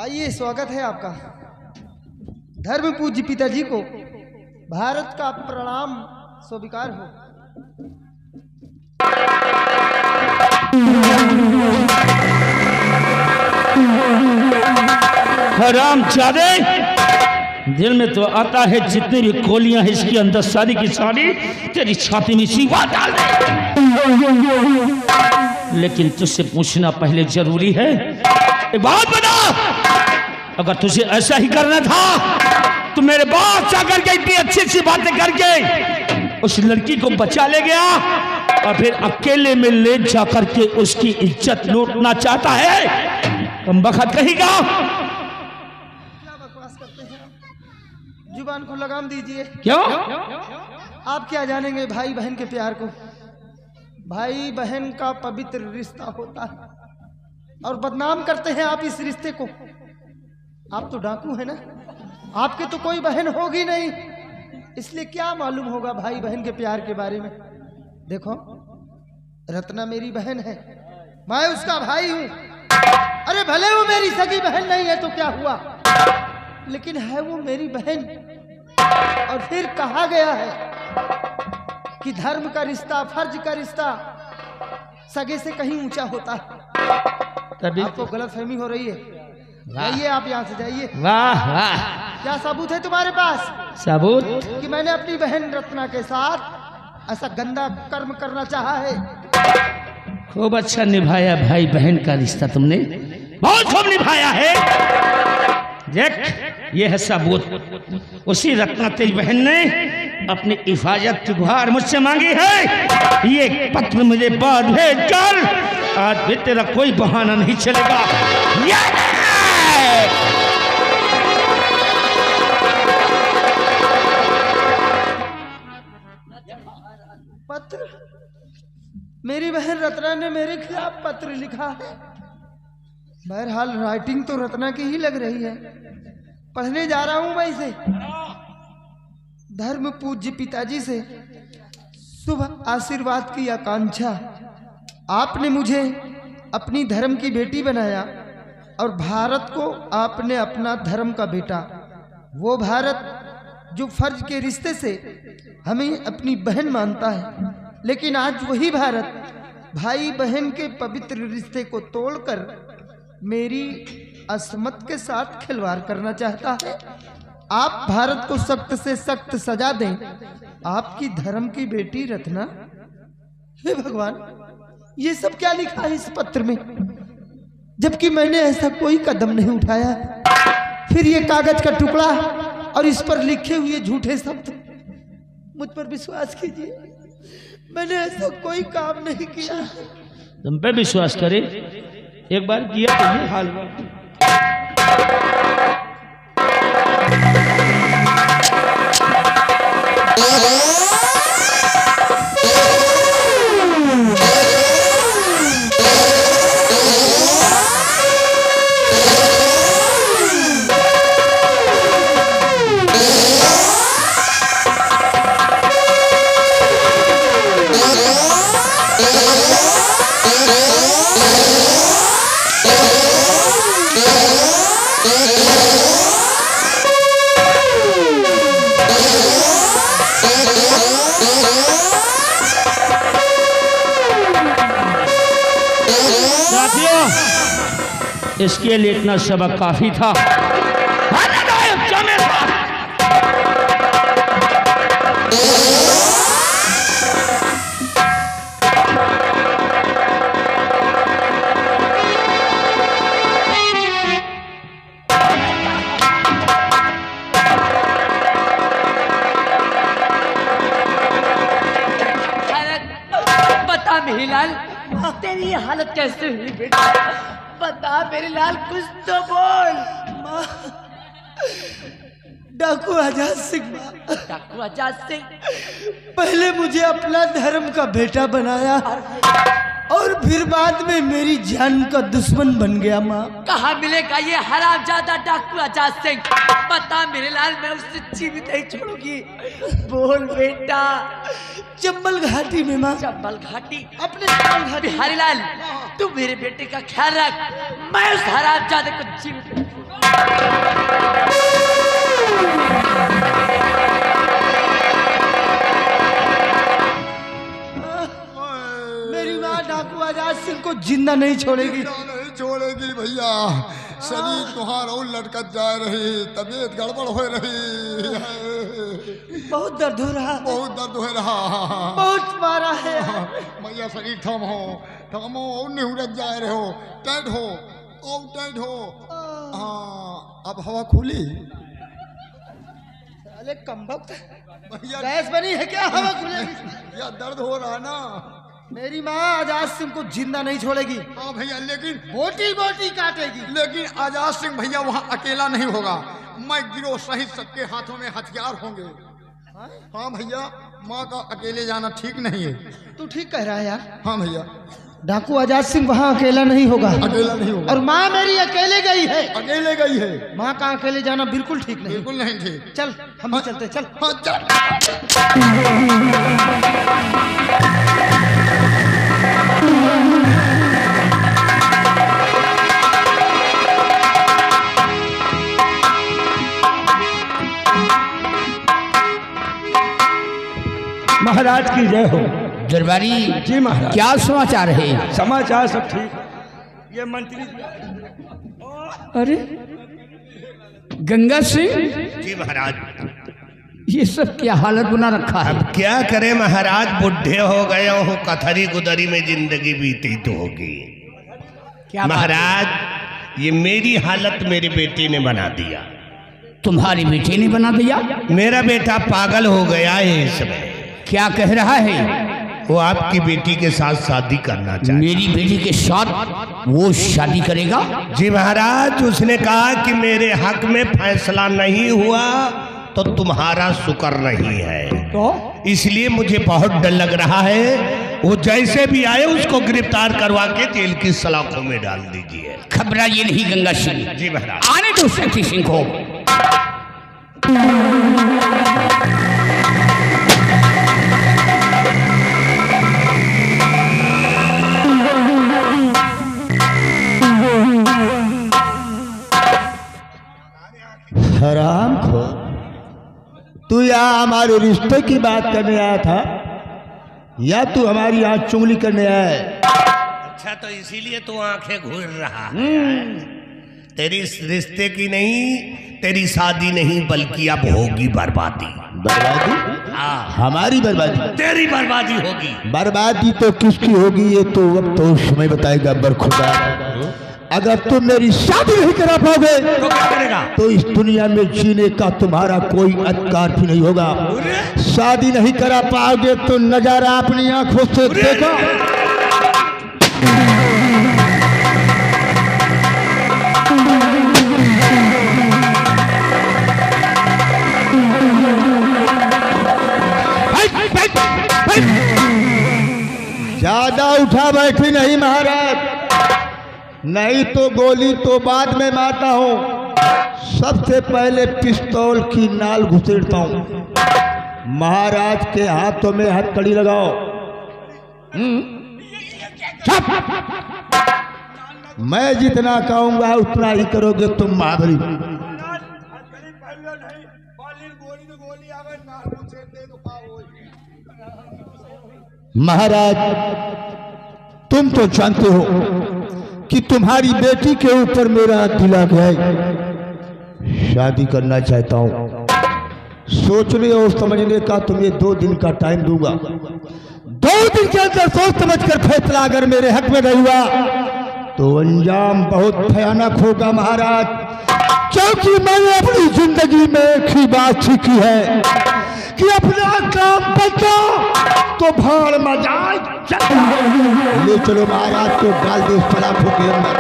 आइए, स्वागत है आपका। धर्म पूज्य पिताजी को भारत का प्रणाम स्वीकार हो। हरामजादे, दिल में तो आता है जितनी भी गोलियां हैं इसके अंदर सारी की सारी तेरी छाती में सीवा डाल दे, लेकिन तुझसे पूछना पहले जरूरी है। एक बात बता, अगर तुझे ऐसा ही करना था तो मेरे बाप जाकर के इतनी अच्छी अच्छी बातें करके उस लड़की को बचा ले गया और फिर अकेले में ले जाकर के उसकी इज्जत लूटना चाहता है। तुम बखत कहेगा, क्या बकवास करते हैं आप? जुबान को लगाम दीजिए। क्यों? आप क्या जानेंगे भाई बहन के प्यार को। भाई बहन का पवित्र रिश्ता होता है और बदनाम करते हैं आप इस रिश्ते को। आप तो डाकू है ना, आपके तो कोई बहन होगी नहीं, इसलिए क्या मालूम होगा भाई बहन के प्यार के बारे में। देखो, रत्ना मेरी बहन है, मैं उसका भाई हूं। अरे भले वो मेरी सगी बहन नहीं है तो क्या हुआ, लेकिन है वो मेरी बहन। और फिर कहा गया है कि धर्म का रिश्ता, फर्ज का रिश्ता सगे से कहीं ऊंचा होता है। तभी आपको गलतफहमी हो रही है। जाइए, आप यहाँ से जाइए। वाह वाह, क्या सबूत है तुम्हारे पास सबूत कि मैंने अपनी बहन रत्ना के साथ ऐसा गंदा कर्म करना चाहा है? खूब अच्छा निभाया भाई बहन का रिश्ता, तुमने बहुत खूब निभाया है। देख, ये है सबूत। उसी रत्ना तेरी बहन ने अपनी हिफाजत की गुहार मुझसे मांगी है। ये पत्र मुझे बाद भेज कर, आज भी तेरा कोई बहाना नहीं चलेगा। पत्र? मेरी बहन रत्ना ने मेरे खिलाफ पत्र लिखा है। बहरहाल राइटिंग तो रत्ना की ही लग रही है। पढ़ने जा रहा हूं मैं इसे। धर्म पूज्य पिताजी से शुभ आशीर्वाद की आकांक्षा। आपने मुझे अपनी धर्म की बेटी बनाया और भारत को आपने अपना धर्म का बेटा। वो भारत जो फर्ज के रिश्ते से हमें अपनी बहन मानता है, लेकिन आज वही भारत भाई बहन के पवित्र रिश्ते को तोड़कर मेरी असमत के साथ खिलवाड़ करना चाहता है। आप भारत को सख्त से सख्त सजा दें। आपकी धर्म की बेटी रत्ना। हे भगवान, ये सब क्या लिखा है इस पत्र में, जबकि मैंने ऐसा कोई कदम नहीं उठाया। फिर ये कागज का टुकड़ा और इस पर लिखे हुए झूठे शब्द। मुझ पर विश्वास कीजिए, मैंने ऐसा कोई काम नहीं किया। तुम पे विश्वास करे, एक बार किया तो ये हाल हुआ। इसके लिए इतना सबक काफी था। बता मेरी लाल, तेरी ये हालत कैसे हुई बेटा? बता मेरे लाल, कुछ तो बोल। माँ, डाकू आजाद सिंह। डाकू आजाद सिंह पहले मुझे अपना धर्म का बेटा बनाया और फिर बाद में मेरी जान का दुश्मन बन गया। माँ, कहाँ मिलेगा ये हरामजादा डाकू आजाद सिंह? बता मेरे लाल, मैं उससे जीवित नहीं छोड़ूंगी। बोल बेटा। चंबल घाटी में। माँ, चंबल घाटी? अपने चंबल घाटी। बिहारी लाल, तू मेरे बेटे का ख्याल रख, मैं उस हरामजादे को जीवित मेरी माँ डाकू आजाद सिंह को जिंदा नहीं छोड़ेगी। नहीं छोड़ेगी भैया, शरीर तुहार और लटकत जा रही, तबीयत गड़बड़ हो रही, बहुत दर्द हो रहा, बहुत दर्द हो रहा, बहुत मारा है। भैया शरीर थमो थमो, और नहीं उड़क जा रहे हो, टाइट हो और टाइट हो। हाँ अब हवा खुली। अरे कमबख्त भैया गैस बनी है क्या, हवा खुलेगी? या दर्द हो रहा ना। मेरी माँ आजाद सिंह को जिंदा नहीं छोड़ेगी। हाँ भैया, लेकिन बोटी बोटी काटेगी। लेकिन आजाद सिंह भैया वहाँ अकेला नहीं होगा, मैं गिरोह सहित सबके हाथों में हथियार होंगे। हाँ भैया, माँ का अकेले जाना ठीक नहीं है। तू ठीक कह रहा है यार। हाँ भैया, डाकू आजाद सिंह वहाँ अकेला नहीं होगा। अकेला नहीं होगा। और माँ मेरी अकेले गई है। अकेले गई है। माँ का अकेले जाना बिल्कुल ठीक नहीं। बिल्कुल नहीं ठीक। चल हम भी चलते, चल। हाँ चल। महाराज की जय हो। दरबारी जी महाराज। क्या समाचार है? समाचार सब ठीक। ये मंत्री अरे गंगा सिंह, जी महाराज। ये सब क्या हालत बना रखा है? अब क्या करें महाराज, बुढ़े हो गए हो, कथरी गुदरी में जिंदगी बीती तो होगी। क्या महाराज ये मेरी हालत मेरे बेटे ने बना दिया। तुम्हारी बेटे ने बना दिया? मेरा बेटा पागल हो गया है इस समय। क्या कह रहा है? वो आपकी बेटी के साथ शादी करना चाहता। मेरी बेटी के साथ वो शादी करेगा? जी महाराज, उसने कहा कि मेरे हक में फैसला नहीं हुआ तो तुम्हारा शुक्र नहीं है, तो इसलिए मुझे बहुत डर लग रहा है। वो जैसे भी आए उसको गिरफ्तार करवा के जेल की सलाखों में डाल दीजिए। घबराइए नहीं गंगा सिंह। जी महाराज। आने दो शक्ति सिंह को। हराम खो, तू यहाँ हमारे रिश्ते की बात करने आया था या तू हमारी आँख चुंगली करने आया है? अच्छा तो इसीलिए तू आंखें घूर रहा है। तेरी रिश्ते की नहीं, तेरी शादी नहीं, बल्कि अब होगी बर्बादी। बर्बादी? हाँ, हमारी बर्बादी? तेरी बर्बादी होगी। बर्बादी तो किसकी होगी ये तो वक्त तो समय बताएगा। बरखुदा, अगर तुम मेरी शादी नहीं करा पाओगे तो क्या करेगा? तो इस दुनिया में जीने का तुम्हारा कोई अधिकार भी नहीं होगा। शादी नहीं करा पाओगे तो नजारा अपनी आंखों से देखो। ज्यादा उठा बैठी नहीं महाराज, नहीं तो गोली तो बाद में मारता हूँ, सबसे पहले पिस्तौल की नाल घुसेड़ता हूँ। महाराज के हाथों में हथकड़ी लगाओ। मैं जितना कहूंगा उतना ही करोगे तुम महाबली। महाराज तुम तो जानते हो कि तुम्हारी बेटी के ऊपर मेरा दिल आ गया है। शादी करना चाहता हूं। सोचने और समझने का तुम्हें 2 दिन का टाइम दूंगा। 2 दिन के अंदर सोच समझ कर फैसला अगर मेरे हक में नहीं हुआ तो अंजाम बहुत भयानक होगा महाराज। क्योंकि मैंने अपनी जिंदगी में एक ही बात सीखी है कि अपना काम बचा तो भाड़ मजाए। ले चलो महाराज को डाल दो सलाखों के अंदर।